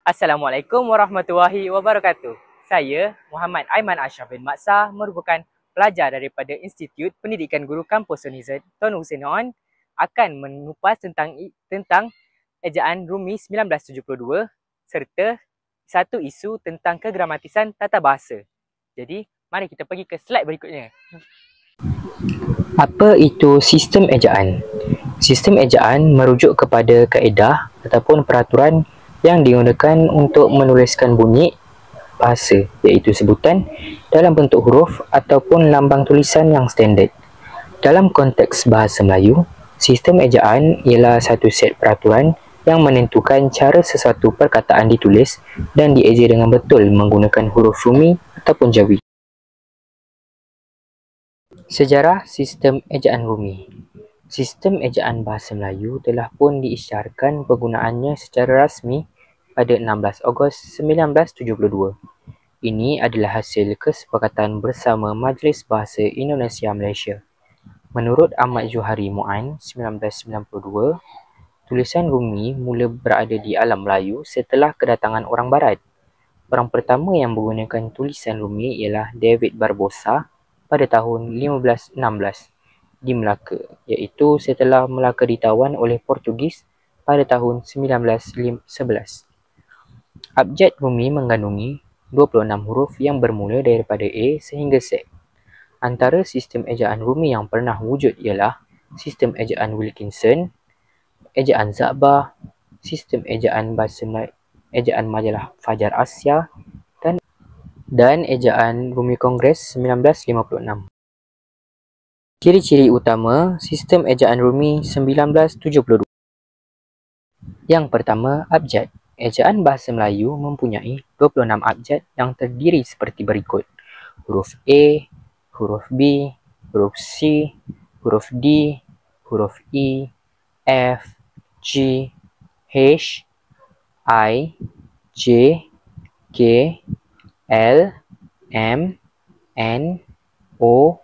Assalamualaikum warahmatullahi wabarakatuh. Saya Muhammad Aiman Ashraf bin Maksah merupakan pelajar daripada Institut Pendidikan Guru Kampus Universiti Tun Hussein Noon akan mengupas tentang ejaan Rumi 1972 serta satu isu tentang kegramatisan tata bahasa. Jadi, mari kita pergi ke slide berikutnya. Apa itu sistem ejaan? Sistem ejaan merujuk kepada kaedah ataupun peraturan yang digunakan untuk menuliskan bunyi bahasa, iaitu sebutan dalam bentuk huruf ataupun lambang tulisan yang standard. Dalam konteks bahasa Melayu, sistem ejaan ialah satu set peraturan yang menentukan cara sesuatu perkataan ditulis dan dieja dengan betul menggunakan huruf rumi ataupun jawi. Sejarah sistem ejaan rumi. Sistem ejaan bahasa Melayu telah pun diisyarkan penggunaannya secara rasmi pada 16 Ogos 1972. Ini adalah hasil kesepakatan bersama Majlis Bahasa Indonesia Malaysia. Menurut Ahmad Johari Mu'an 1992, tulisan rumi mula berada di alam Melayu setelah kedatangan orang Barat. Orang pertama yang menggunakan tulisan rumi ialah David Barbosa pada tahun 1516 di Melaka, iaitu setelah Melaka ditawan oleh Portugis pada tahun 1911. Abjad rumi mengandungi 26 huruf yang bermula daripada A sehingga Z. Antara sistem ejaan rumi yang pernah wujud ialah sistem ejaan Wilkinson, ejaan Za'bah, sistem ejaan ejaan majalah Fajar Asya dan ejaan Rumi Kongres 1956. Ciri-ciri utama sistem ejaan Rumi 1972. Yang pertama, abjad. Ejaan bahasa Melayu mempunyai 26 abjad yang terdiri seperti berikut: huruf A, huruf B, huruf C, huruf D, huruf E, F, G, H, I, J, K, L, M, N, O,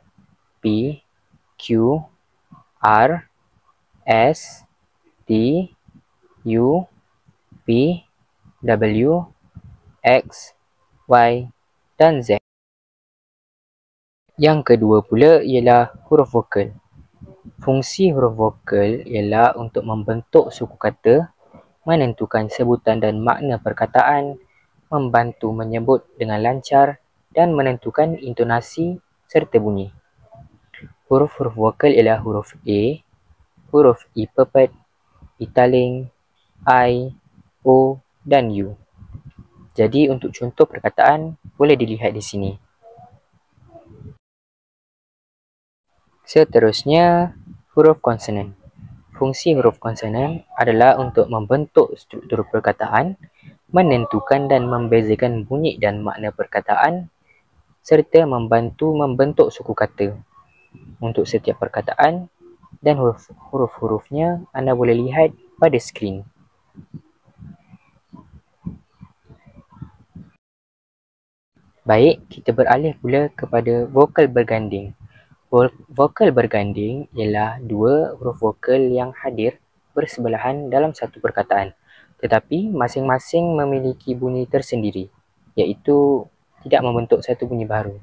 P, Q, R, S, T, U, V, W, X, Y dan Z. Yang kedua pula ialah huruf vokal. Fungsi huruf vokal ialah untuk membentuk suku kata, menentukan sebutan dan makna perkataan, membantu menyebut dengan lancar dan menentukan intonasi serta bunyi. Huruf-huruf vokal ialah huruf A, huruf I pepet, I taling, I, O dan U. Jadi untuk contoh perkataan boleh dilihat di sini. Seterusnya, huruf konsonan. Fungsi huruf konsonan adalah untuk membentuk struktur perkataan, menentukan dan membezakan bunyi dan makna perkataan serta membantu membentuk suku kata. Untuk setiap perkataan dan huruf-hurufnya anda boleh lihat pada skrin. Baik, kita beralih pula kepada vokal berganding. Vokal berganding ialah dua huruf vokal yang hadir bersebelahan dalam satu perkataan, tetapi masing-masing memiliki bunyi tersendiri, iaitu tidak membentuk satu bunyi baru.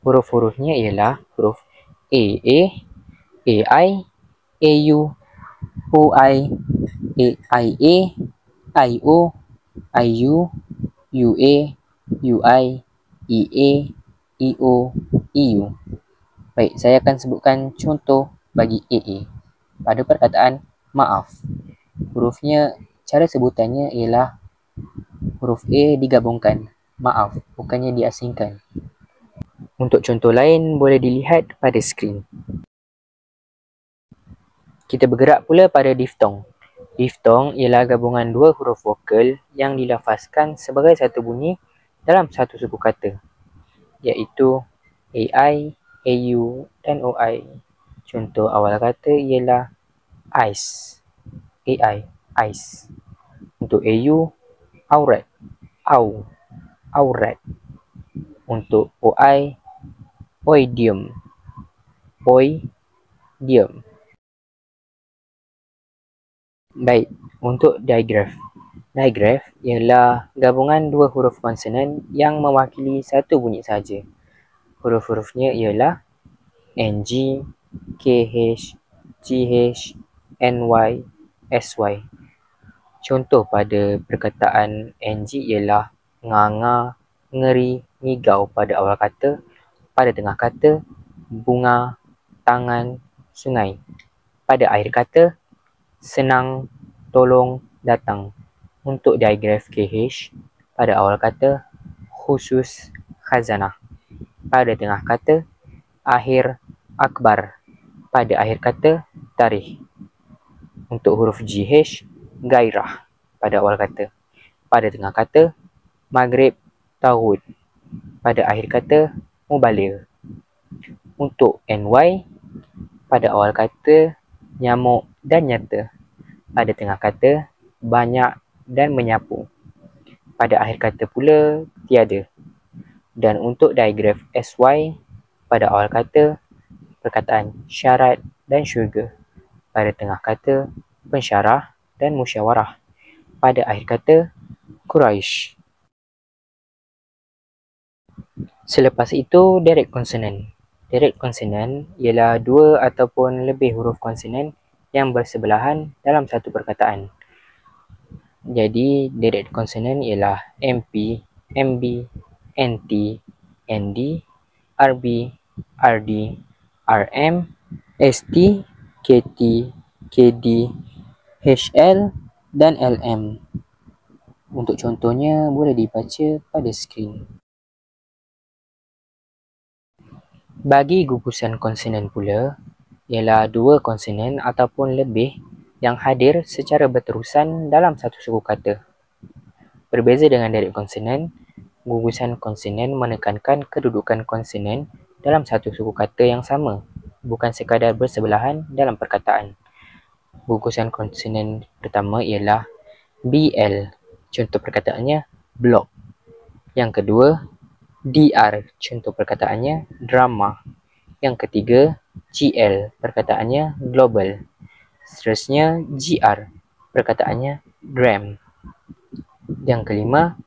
Huruf-hurufnya ialah huruf A, AI, AU, OI, IA, IO, IU, UA, UI, EA, EO, EU. Baik, saya akan sebutkan contoh bagi AA. Pada perkataan maaf, hurufnya, cara sebutannya ialah huruf A digabungkan, maaf, bukannya diasingkan. Untuk contoh lain boleh dilihat pada skrin. Kita bergerak pula pada diftong. Diftong ialah gabungan dua huruf vokal yang dilafazkan sebagai satu bunyi dalam satu suku kata, iaitu AI, AU dan OI. Contoh awal kata ialah ice, AI, ice. Untuk AU, aurat, aurat. Untuk OI, oidium, Baik, untuk digraf. Digraph ialah gabungan dua huruf konsonan yang mewakili satu bunyi sahaja. Huruf-hurufnya ialah NG, KH, GH, NY, SY. Contoh pada perkataan NG ialah nganga, ngeri, ngigau pada awal kata, pada tengah kata, bunga, tangan, sungai. Pada akhir kata, senang, tolong, datang. Untuk digraph KH, pada awal kata, khusus, khazanah. Pada tengah kata, akhir, akbar. Pada akhir kata, tarikh. Untuk huruf GH, gairah pada awal kata. Pada tengah kata, maghrib, tahud. Pada akhir kata, mubaligh. Untuk NY, pada awal kata, nyamuk dan nyata. Pada tengah kata, banyak dan menyapu. Pada akhir kata pula, tiada. Dan untuk digraph SY, pada awal kata, perkataan syarat dan syurga. Pada tengah kata, pensyarah dan musyawarah. Pada akhir kata, Quraisy. Selepas itu, direct consonant. Direct consonant ialah dua ataupun lebih huruf konsonan yang bersebelahan dalam satu perkataan. Jadi, direct consonant ialah MP, MB, NT, ND, RB, RD, RM, ST, KT, KD, HL dan LM. Untuk contohnya boleh dibaca pada skrin. Bagi gugusan konsonan pula, ialah dua konsonan ataupun lebih yang hadir secara berterusan dalam satu suku kata. Berbeza dengan direct konsonan, gugusan konsonan menekankan kedudukan konsonan dalam satu suku kata yang sama, bukan sekadar bersebelahan dalam perkataan. Gugusan konsonan pertama ialah BL, contoh perkataannya blok. Yang kedua, DR, contoh perkataannya drama. Yang ketiga, GL, perkataannya global. Seterusnya, GR, perkataannya gram. Yang kelima,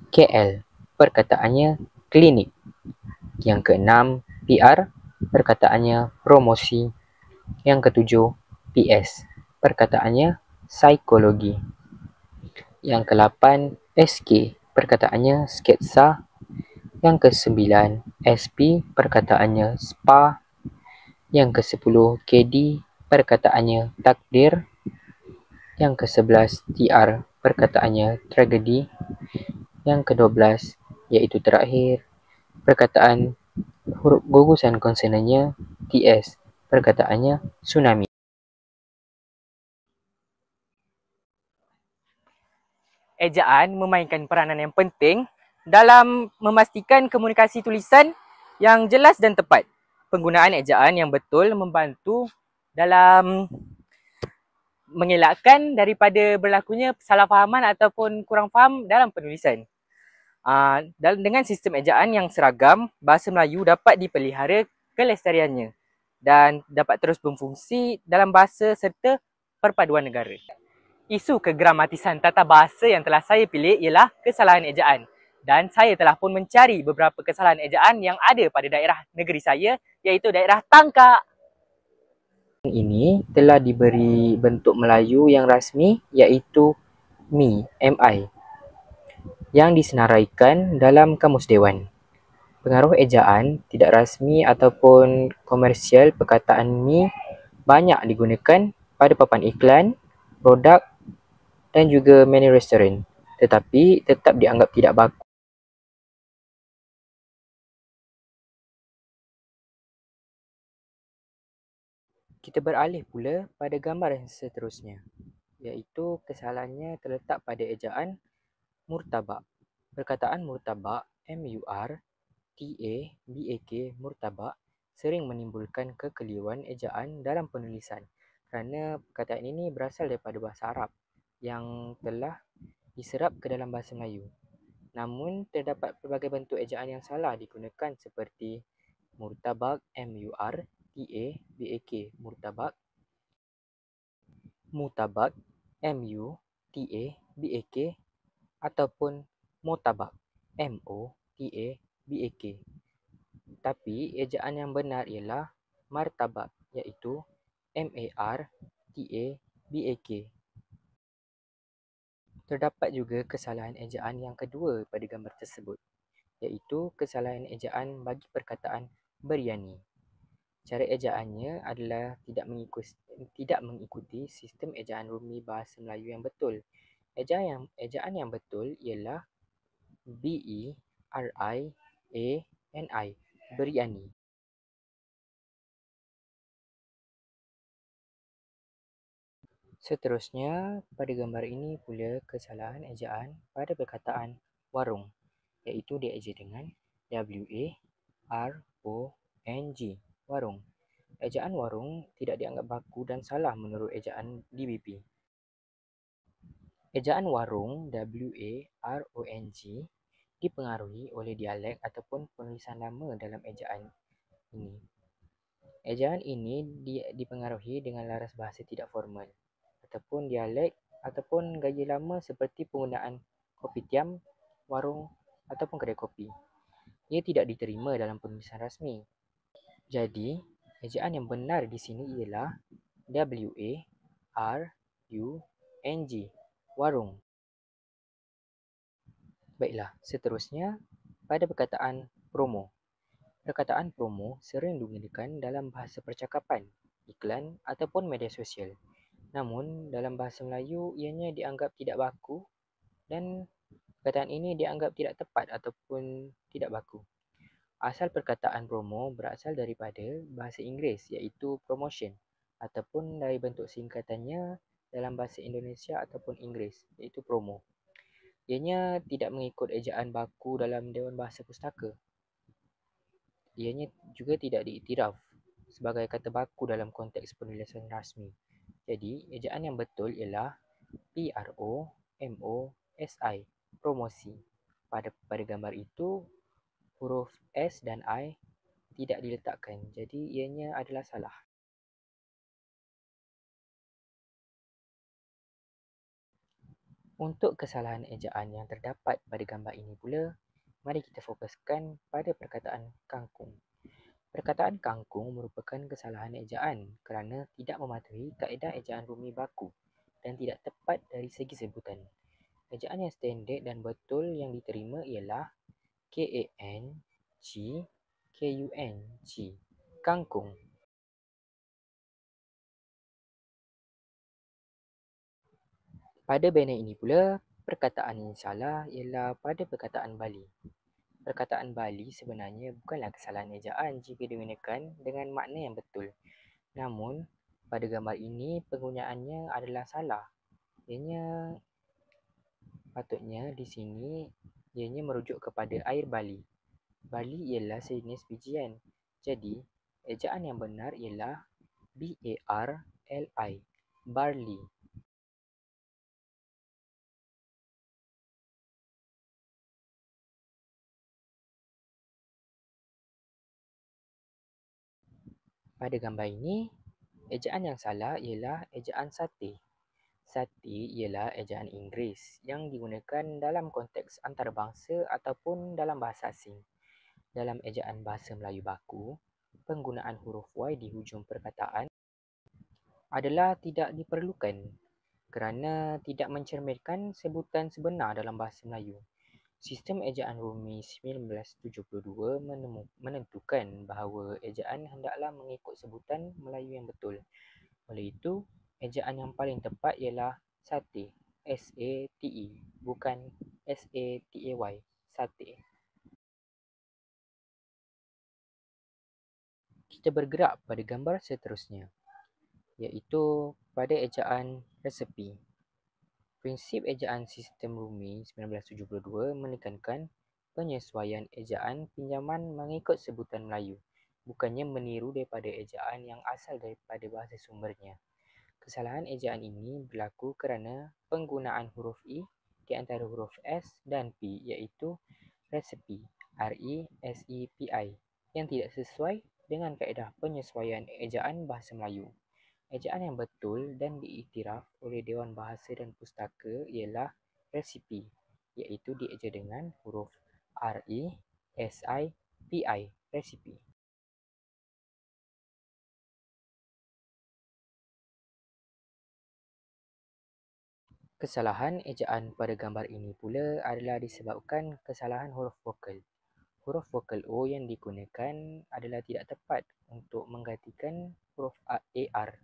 KL, perkataannya klinik. Yang keenam, PR, perkataannya promosi. Yang ketujuh, PS, perkataannya psikologi. Yang ke-8, SK, perkataannya sketsa. Yang ke-9, SP, perkataannya spa. Yang ke-10, KD, perkataannya takdir. Yang ke-11, TR, perkataannya tragedi. Yang ke-12, iaitu terakhir, perkataan huruf gugusan konsonannya TS, perkataannya tsunami. Ejaan memainkan peranan yang penting dalam memastikan komunikasi tulisan yang jelas dan tepat. Penggunaan ejaan yang betul membantu dalam mengelakkan daripada berlakunya kesalahfahaman ataupun kurang faham dalam penulisan. Dengan sistem ejaan yang seragam, bahasa Melayu dapat dipelihara kelestariannya dan dapat terus berfungsi dalam bahasa serta perpaduan negara. Isu kegramatisan tata bahasa yang telah saya pilih ialah kesalahan ejaan. Dan saya telah pun mencari beberapa kesalahan ejaan yang ada pada daerah negeri saya, iaitu daerah Tangkak. Ini telah diberi bentuk Melayu yang rasmi, iaitu MI, yang disenaraikan dalam Kamus Dewan. Pengaruh ejaan tidak rasmi ataupun komersial perkataan mi banyak digunakan pada papan iklan, produk dan juga menu restoran, tetapi tetap dianggap tidak baku. Kita beralih pula pada gambar yang seterusnya, iaitu kesalahannya terletak pada ejaan murtabak. Perkataan murtabak, MURTABAK, murtabak, sering menimbulkan kekeliruan ejaan dalam penulisan kerana perkataan ini berasal daripada bahasa Arab yang telah diserap ke dalam bahasa Melayu. Namun, terdapat pelbagai bentuk ejaan yang salah digunakan seperti murtabak, MURTABAK, murtabak, mutabak, MUTABAK, ataupun motabak, M-O-T-A-B-A-K. Tapi ejaan yang benar ialah martabak, iaitu M-A-R-T-A-B-A-K. Terdapat juga kesalahan ejaan yang kedua pada gambar tersebut, iaitu kesalahan ejaan bagi perkataan biryani. Cara ejaannya adalah tidak mengikuti sistem ejaan rumi bahasa Melayu yang betul. Ejaan yang betul ialah B-E-R-I-A-N-I, biryani. Seterusnya, pada gambar ini pula kesalahan ejaan pada perkataan warung, iaitu dieja dengan W-A-R-O-N-G, warung. Ejaan warung tidak dianggap baku dan salah menurut ejaan DBP. Ejaan warung, W-A-R-O-N-G, dipengaruhi oleh dialek ataupun penulisan lama dalam ejaan ini. Ejaan ini dipengaruhi dengan laras bahasa tidak formal ataupun dialek ataupun gaya lama seperti penggunaan kopitiam, warung ataupun kedai kopi. Ia tidak diterima dalam penulisan rasmi. Jadi, ejaan yang benar di sini ialah W-A-R-U-N-G, warung. Baiklah, seterusnya pada perkataan promo. Perkataan promo sering digunakan dalam bahasa percakapan, iklan ataupun media sosial. Namun, dalam bahasa Melayu, ianya dianggap tidak baku dan perkataan ini dianggap tidak tepat ataupun tidak baku. Asal perkataan promo berasal daripada bahasa Inggeris iaitu promotion ataupun dari bentuk singkatannya dalam bahasa Indonesia ataupun Inggeris iaitu promo. Ianya tidak mengikut ejaan baku dalam Dewan Bahasa Pustaka. Ianya juga tidak diiktiraf sebagai kata baku dalam konteks penulisan rasmi. Jadi, ejaan yang betul ialah P-R-O-M-O-S-I, promosi. Pada gambar itu, huruf S dan I tidak diletakkan, jadi ianya adalah salah. Untuk kesalahan ejaan yang terdapat pada gambar ini pula, mari kita fokuskan pada perkataan kangkung. Perkataan kangkung merupakan kesalahan ejaan kerana tidak mematuhi kaedah ejaan rumi baku dan tidak tepat dari segi sebutan. Ejaan yang standard dan betul yang diterima ialah K-A-N-G-K-U-N-G, kangkung. Pada banner ini pula, perkataan yang salah ialah pada perkataan Bali. Perkataan Bali sebenarnya bukanlah kesalahan ejaan jika digunakan dengan makna yang betul. Namun, pada gambar ini penggunaannya adalah salah. Ianya patutnya di sini ianya merujuk kepada air Bali. Bali ialah sejenis bijian. Jadi, ejaan yang benar ialah B-A-R-L-I, barley. Pada gambar ini, ejaan yang salah ialah ejaan sate. Sate ialah ejaan Inggeris yang digunakan dalam konteks antarabangsa ataupun dalam bahasa asing. Dalam ejaan bahasa Melayu baku, penggunaan huruf Y di hujung perkataan adalah tidak diperlukan kerana tidak mencerminkan sebutan sebenar dalam bahasa Melayu. Sistem ejaan Rumi 1972 menentukan bahawa ejaan hendaklah mengikut sebutan Melayu yang betul. Oleh itu, ejaan yang paling tepat ialah sate, S-A-T-E, bukan S-A-T-A-Y, sate. Kita bergerak pada gambar seterusnya, iaitu pada ejaan resepi. Prinsip ejaan sistem Rumi 1972 menekankan penyesuaian ejaan pinjaman mengikut sebutan Melayu, bukannya meniru daripada ejaan yang asal daripada bahasa sumbernya. Kesalahan ejaan ini berlaku kerana penggunaan huruf I di antara huruf S dan P iaitu resepi, R-E-S-E-P-I, yang tidak sesuai dengan kaedah penyesuaian ejaan bahasa Melayu. Ejaan yang betul dan diiktiraf oleh Dewan Bahasa dan Pustaka ialah resipi, iaitu dieja dengan huruf RESIPI, resipi. Kesalahan ejaan pada gambar ini pula adalah disebabkan kesalahan huruf vokal. Huruf vokal O yang digunakan adalah tidak tepat untuk menggantikan huruf AR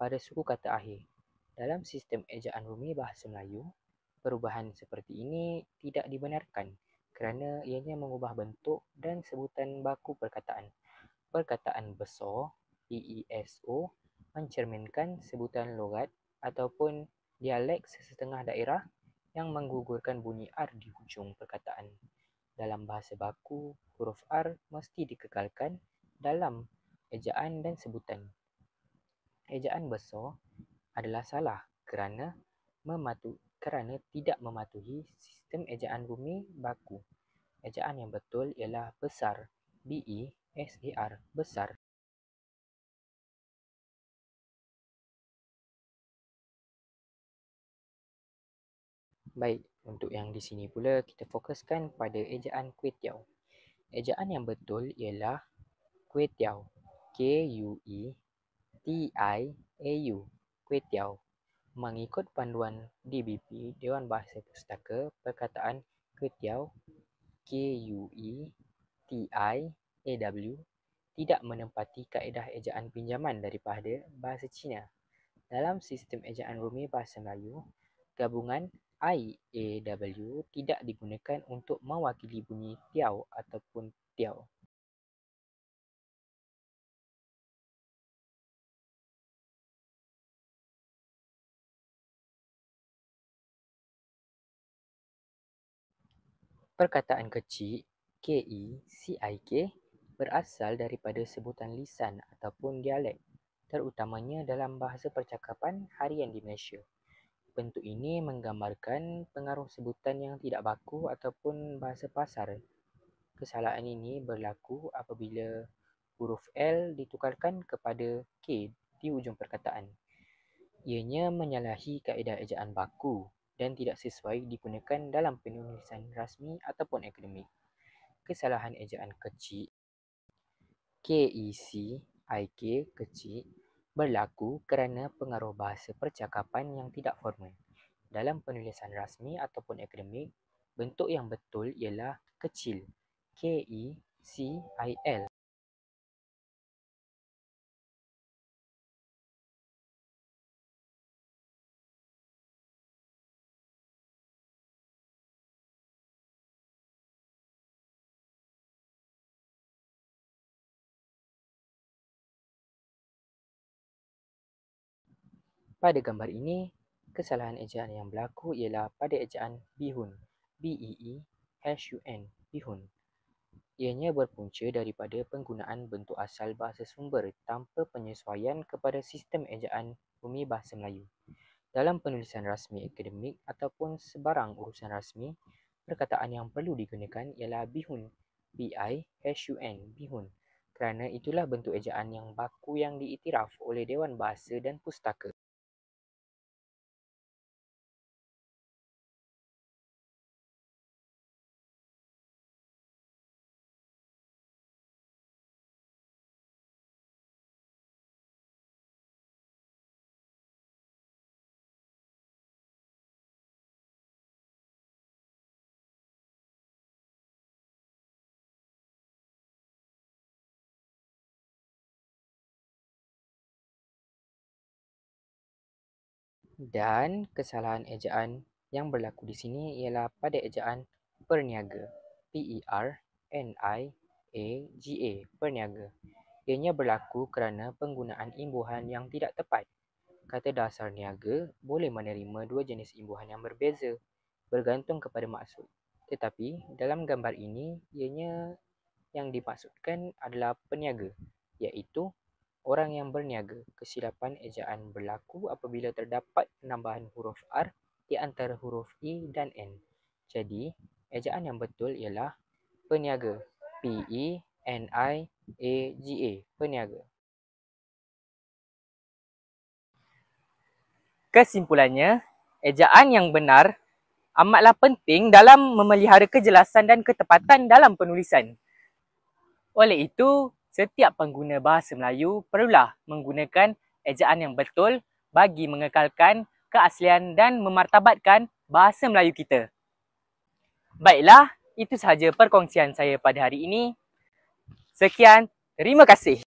pada suku kata akhir. Dalam sistem ejaan Rumi Bahasa Melayu, perubahan seperti ini tidak dibenarkan kerana ianya mengubah bentuk dan sebutan baku perkataan. Perkataan besar, BESO, mencerminkan sebutan logat ataupun dialek sesetengah daerah yang menggugurkan bunyi R di hujung perkataan. Dalam bahasa baku, huruf R mesti dikekalkan dalam ejaan dan sebutan. Ejaan besar adalah salah kerana tidak mematuhi sistem ejaan Rumi baku. Ejaan yang betul ialah besar, BESAR, besar. Baik, untuk yang di sini pula kita fokuskan pada ejaan kuih tiaw. Ejaan yang betul ialah kuih tiaw, KUETIAU, kuih tiaw. Mengikut panduan DBP, Dewan Bahasa Pustaka, perkataan kuih tiaw, KUETIAW, tidak menempati kaedah ejaan pinjaman daripada bahasa Cina. Dalam sistem ejaan Rumi Bahasa Melayu, gabungan IAW tidak digunakan untuk mewakili bunyi tiaw ataupun tiaw. Perkataan kecil, KECIK, berasal daripada sebutan lisan ataupun dialek, terutamanya dalam bahasa percakapan harian di Malaysia. Bentuk ini menggambarkan pengaruh sebutan yang tidak baku ataupun bahasa pasar. Kesalahan ini berlaku apabila huruf L ditukarkan kepada K di hujung perkataan. Ianya menyalahi kaedah ejaan baku dan tidak sesuai digunakan dalam penulisan rasmi ataupun akademik. Kesalahan ejaan kecil, KECIK kecil, berlaku kerana pengaruh bahasa percakapan yang tidak formal. Dalam penulisan rasmi ataupun akademik, bentuk yang betul ialah kecil, KECIL. Pada gambar ini, kesalahan ejaan yang berlaku ialah pada ejaan bihun, BEEHUN, bihun. Ianya berpunca daripada penggunaan bentuk asal bahasa sumber tanpa penyesuaian kepada sistem ejaan Bumi Bahasa Melayu. Dalam penulisan rasmi akademik ataupun sebarang urusan rasmi, perkataan yang perlu digunakan ialah bihun, BIHUN, bihun. Kerana itulah bentuk ejaan yang baku yang diiktiraf oleh Dewan Bahasa dan Pustaka. Dan kesalahan ejaan yang berlaku di sini ialah pada ejaan perniaga, PERNIAGA, perniaga. Ianya berlaku kerana penggunaan imbuhan yang tidak tepat. Kata dasar niaga boleh menerima dua jenis imbuhan yang berbeza bergantung kepada maksud. Tetapi dalam gambar ini, ianya yang dimaksudkan adalah peniaga, iaitu orang yang berniaga. Kesilapan ejaan berlaku apabila terdapat penambahan huruf R di antara huruf E dan N. Jadi, ejaan yang betul ialah peniaga, PENIAGA, peniaga. Kesimpulannya, ejaan yang benar amatlah penting dalam memelihara kejelasan dan ketepatan dalam penulisan. Oleh itu, setiap pengguna bahasa Melayu perlulah menggunakan ejaan yang betul bagi mengekalkan keaslian dan memartabatkan bahasa Melayu kita. Baiklah, itu sahaja perkongsian saya pada hari ini. Sekian, terima kasih.